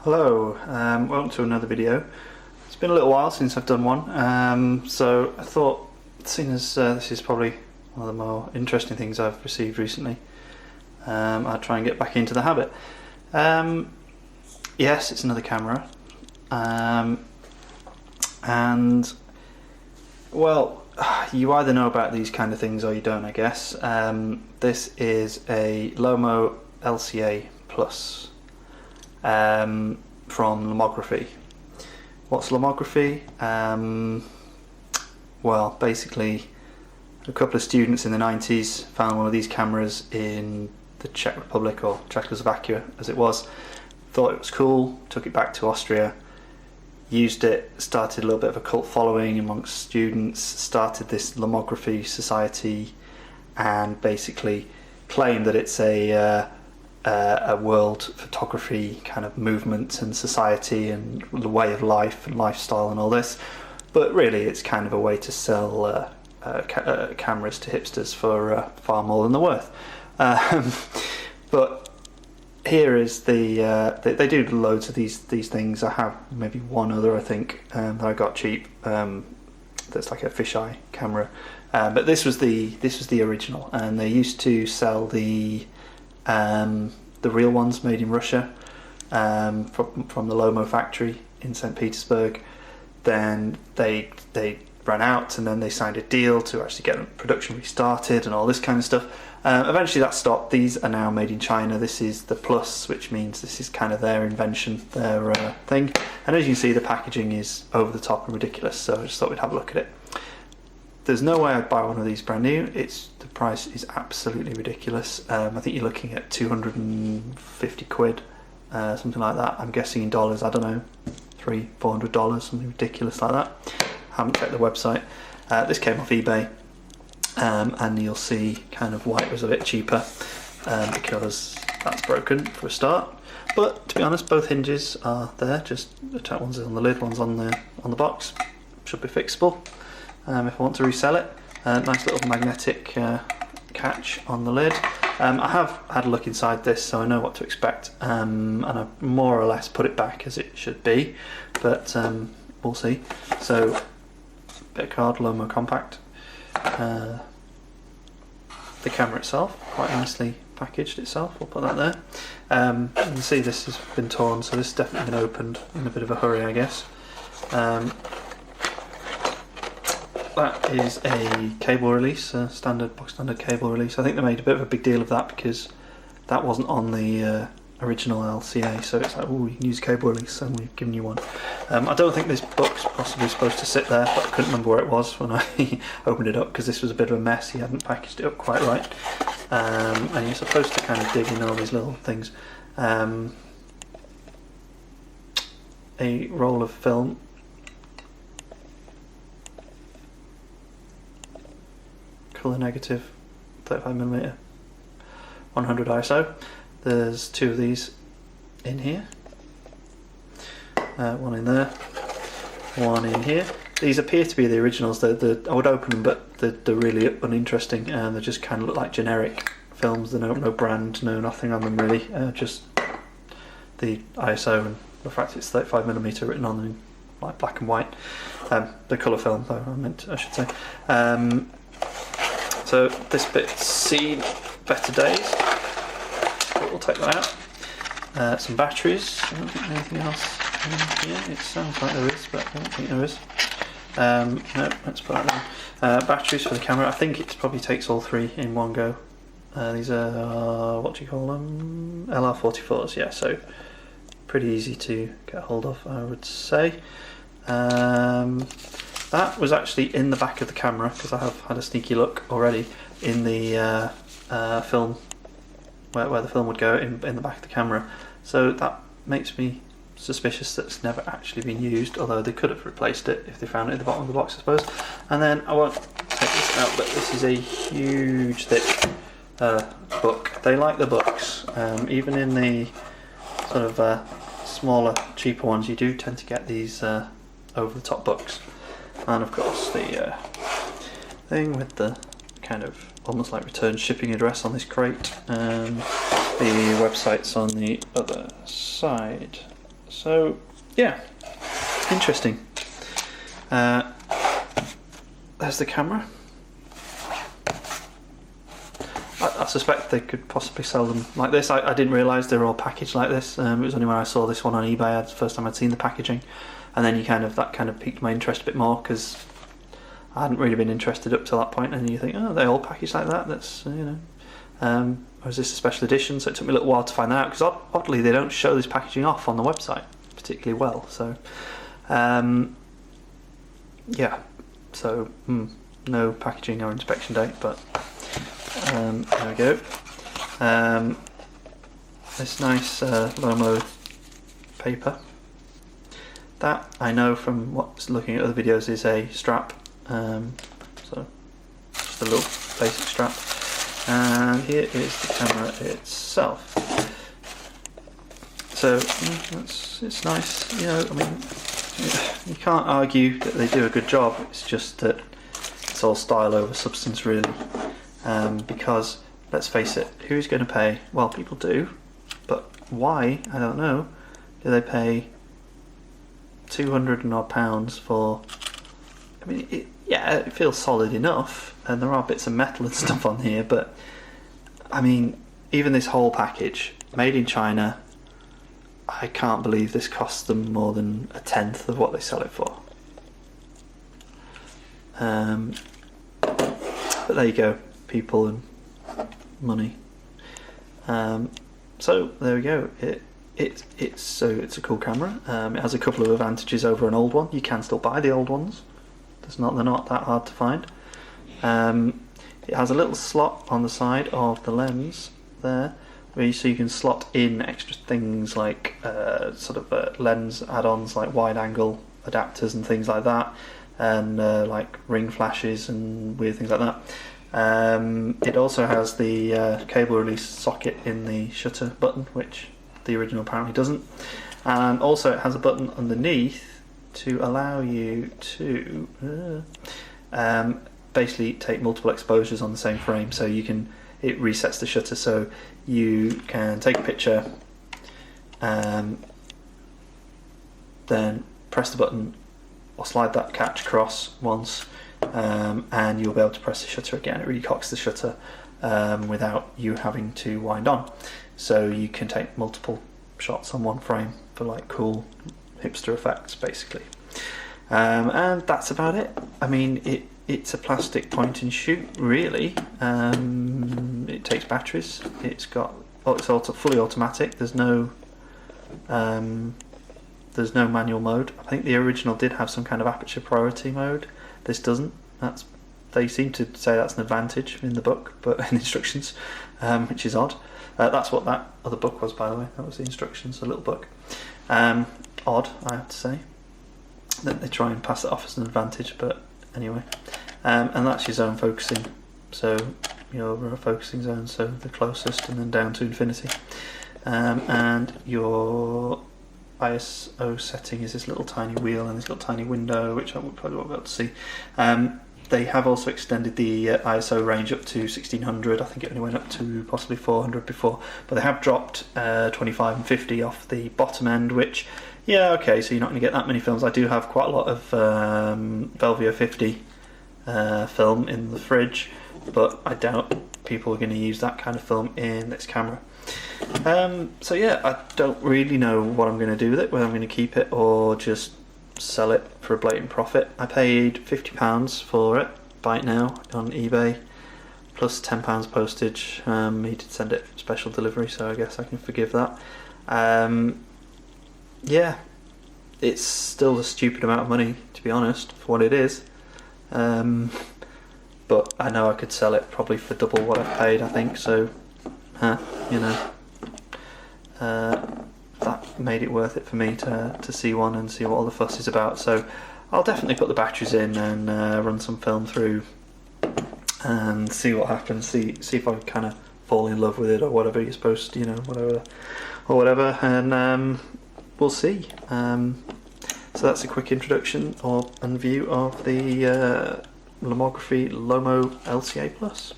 Hello, welcome to another video. It's been a little while since I've done one, so I thought, seeing as this is probably one of the more interesting things I've received recently, I'd try and get back into the habit. Yes, it's another camera, and well, you either know about these kind of things or you don't, I guess. This is a Lomo LCA Plus. From Lomography. What's Lomography? Well, basically, a couple of students in the 90s found one of these cameras in the Czech Republic, or Czechoslovakia as it was, thought it was cool, took it back to Austria, used it, started a little bit of a cult following amongst students, started this Lomography society, and basically claimed that it's a world photography kind of movement and society and the way of life and lifestyle and all this, but really it's kind of a way to sell cameras to hipsters for far more than they're worth. But here is they do loads of these things. I have maybe one other, I think, that I got cheap. That's like a fisheye camera, but this was the original, and they used to sell the real ones made in Russia, from the Lomo factory in St. Petersburg. Then they ran out, and then they signed a deal to actually get production restarted and all this kind of stuff. Eventually that stopped. These are now made in China. This is the Plus, which means this is kind of their invention, their thing. And as you can see, the packaging is over the top and ridiculous, so I just thought we'd have a look at it. There's no way I'd buy one of these brand new. The price is absolutely ridiculous. I think you're looking at 250 quid, something like that. I'm guessing in dollars, I don't know, $300-400, something ridiculous like that. Haven't checked the website. This came off eBay, and you'll see kind of why it was a bit cheaper, because that's broken for a start. But to be honest, both hinges are there. Just the top one's on the lid, one's on the box. Should be fixable. If I want to resell it. Nice little magnetic catch on the lid. I have had a look inside this, so I know what to expect, and I've more or less put it back as it should be, but we'll see. So, bit of card, Lomo Compact. The camera itself, quite nicely packaged itself, we'll put that there. You can see this has been torn, so this has definitely been opened in a bit of a hurry, I guess. That is a cable release, a standard cable release. I think they made a bit of a big deal of that because that wasn't on the original LCA, so it's like, oh, you can use cable release, and we've given you one. I don't think this book's possibly supposed to sit there, but I couldn't remember where it was when I opened it up, because this was a bit of a mess. He hadn't packaged it up quite right, and you're supposed to kind of dig in all these little things. A roll of film. Colour negative, 35mm, 100 ISO. There's two of these in here, one in there, one in here. These appear to be the originals. I would open them, but they're really uninteresting, and they just kind of look like generic films. There's no brand, nothing on them really, just the ISO and the fact it's 35mm written on in like black and white. The colour film, though, I should say. So this bit's seen better days, but we'll take that out. Some batteries. I don't think anything else in here. It sounds like there is, but I don't think there is. No, let's put that down. Batteries for the camera. I think it probably takes all three in one go. These are, what do you call them? LR44s, yeah, so pretty easy to get hold of, I would say. That was actually in the back of the camera, because I have had a sneaky look already in the film, where the film would go in the back of the camera. So that makes me suspicious that it's never actually been used, although they could have replaced it if they found it at the bottom of the box, I suppose. And then I won't take this out, but this is a huge thick book. They like the books, even in the sort of smaller, cheaper ones. You do tend to get these over-the-top books. And of course the thing with the kind of almost like return shipping address on this crate. The website's on the other side. So yeah, interesting. There's the camera. I suspect they could possibly sell them like this. I didn't realise they were all packaged like this. It was only when I saw this one on eBay, the first time I'd seen the packaging, and then that kind of piqued my interest a bit more, because I hadn't really been interested up to that point. And you think, oh, they're all packaged like that. That's or is this a special edition? So it took me a little while to find that out, because oddly they don't show this packaging off on the website particularly well. So yeah, so no packaging or inspection date, but there we go. This nice Lomo paper. That I know from looking at other videos is a strap. So just a little basic strap. And here is the camera itself. So it's nice. I mean, you can't argue that they do a good job. It's just that it's all style over substance, really. Because let's face it, who's going to pay? Well, people do, but why? I don't know. Do they pay £200 and odd for? I mean, it feels solid enough, and there are bits of metal and stuff on here, but I mean, even this whole package, made in China, I can't believe this costs them more than a tenth of what they sell it for. But there you go, people and money. So there we go. It's a cool camera. It has a couple of advantages over an old one. You can still buy the old ones. They're not that hard to find. It has a little slot on the side of the lens there, so you can slot in extra things like lens add-ons like wide angle adapters and things like that, and like ring flashes and weird things like that. It also has the cable release socket in the shutter button, which the original apparently doesn't. And also it has a button underneath to allow you to basically take multiple exposures on the same frame. So it resets the shutter, so you can take a picture, then press the button or slide that catch across once, and you'll be able to press the shutter again. It really cocks the shutter without you having to wind on. So you can take multiple shots on one frame for like cool hipster effects, basically. And that's about it. I mean, it's a plastic point and shoot, really. It takes batteries. It's fully automatic. There's no manual mode. I think the original did have some kind of aperture priority mode. This doesn't. They seem to say that's an advantage in the book, but in instructions, which is odd. That's what that other book was, by the way. That was the instructions, a little book. Odd, I have to say, that they try and pass it off as an advantage, but anyway. And that's your zone focusing. So your focusing zone, so the closest, and then down to infinity. And your ISO setting is this little tiny wheel and this little tiny window, which I would probably won't be able to see. They have also extended the ISO range up to 1600. I think it only went up to possibly 400 before, but they have dropped 25 and 50 off the bottom end, which, yeah, okay, so you're not going to get that many films. I do have quite a lot of Velvia 50 film in the fridge, but I doubt people are going to use that kind of film in this camera. So yeah, I don't really know what I'm going to do with it, whether I'm going to keep it or just sell it for a blatant profit. I paid £50 for it, buy it now on eBay, plus £10 postage. He did send it special delivery, so I guess I can forgive that. Yeah, it's still a stupid amount of money, to be honest, for what it is. But I know I could sell it probably for double what I've paid, I think, so that made it worth it for me to see one and see what all the fuss is about. So I'll definitely put the batteries in and run some film through and see what happens, see if I kind of fall in love with it or whatever you're supposed to, whatever, and we'll see. So that's a quick introduction and view of the Lomography Lomo LCA Plus.